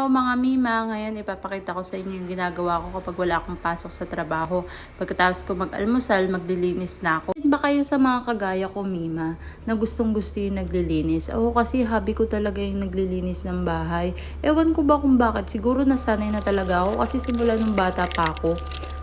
Hello mga Mima! Ngayon ipapakita ko sa inyo yung ginagawa ko kapag wala akong pasok sa trabaho. Pagkatapos ko mag-almusal, maglilinis na ako. Ba kayo sa mga kagaya ko Mima na gustong-gusto yung naglilinis? Ako kasi hobby ko talaga yung naglilinis ng bahay. Ewan ko ba kung bakit, siguro nasanay na talaga ako kasi simula nung bata pa ako.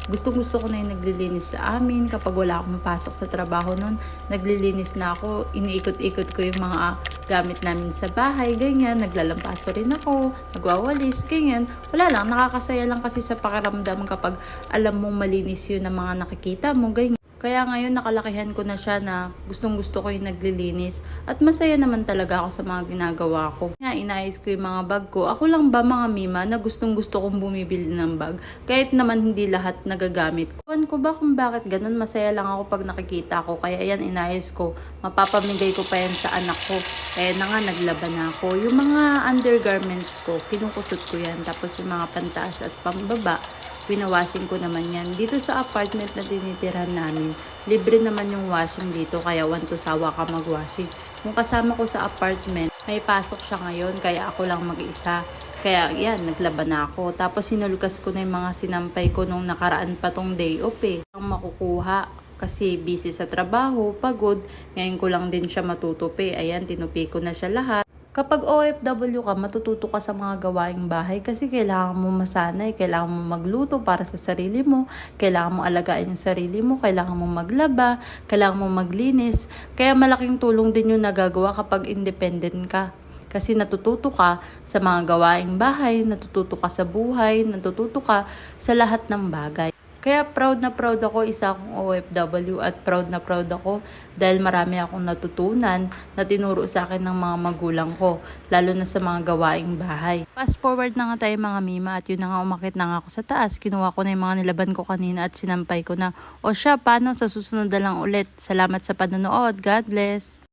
Gustong-gusto ko na yung naglilinis sa amin. Kapag wala akong pasok sa trabaho nun, naglilinis na ako. Iniikot-ikot ko yung mga gamit namin sa bahay, ganyan. Naglalampaso rin ako, nagwawalis, ganyan. Wala lang, nakakasaya lang kasi sa pakiramdam kapag alam mong malinis yun ang mga nakikita mo, ganyan. Kaya ngayon nakalakihan ko na siya na gustong-gusto ko yung naglilinis at masaya naman talaga ako sa mga ginagawa ko. Nga, inayos ko yung mga bag ko. Ako lang ba mga Mima na gustong-gusto kong bumibili ng bag kahit naman hindi lahat nagagamit ko. Ewan ko ba kung bakit ganun, masaya lang ako pag nakikita ko. Kaya yan, inayos ko. Mapapamigay ko pa yan sa anak ko. Kaya na nga, naglaban na ako. Yung mga undergarments ko, kinukusot ko yan. Tapos yung mga pantaas at pambaba, pinawashing ko naman yan. Dito sa apartment na tinitirhan namin, libre naman yung washing dito, kaya want to sawa ka mag-washing. Kung kasama ko sa apartment, may pasok siya ngayon, kaya ako lang mag-isa. Kaya yan, naglaban na ako. Tapos sinulkas ko na yung mga sinampay ko nung nakaraan pa tong day off Ang makukuha kasi busy sa trabaho, pagod. Ngayon ko lang din siya matutupi. Ayan, tinupi ko na siya lahat. Kapag OFW ka, matututo ka sa mga gawaing bahay kasi kailangan mo masanay, kailangan mo magluto para sa sarili mo, kailangan mo alagaan yung sarili mo, kailangan mo maglaba, kailangan mo maglinis. Kaya malaking tulong din yung nagagawa kapag independent ka. Kasi natututo ka sa mga gawaing bahay, natututo ka sa buhay, natututo ka sa lahat ng bagay. Kaya proud na proud ako, isa akong OFW at proud na proud ako dahil marami akong natutunan na tinuro sa akin ng mga magulang ko, lalo na sa mga gawaing bahay. Fast forward na nga tayo mga Mima at yun na nga, umakit na nga ako sa taas. Kinuha ko na yung mga nilaban ko kanina at sinampay ko na. O siya, paano sa susunod na lang ulit. Salamat sa panonood. God bless!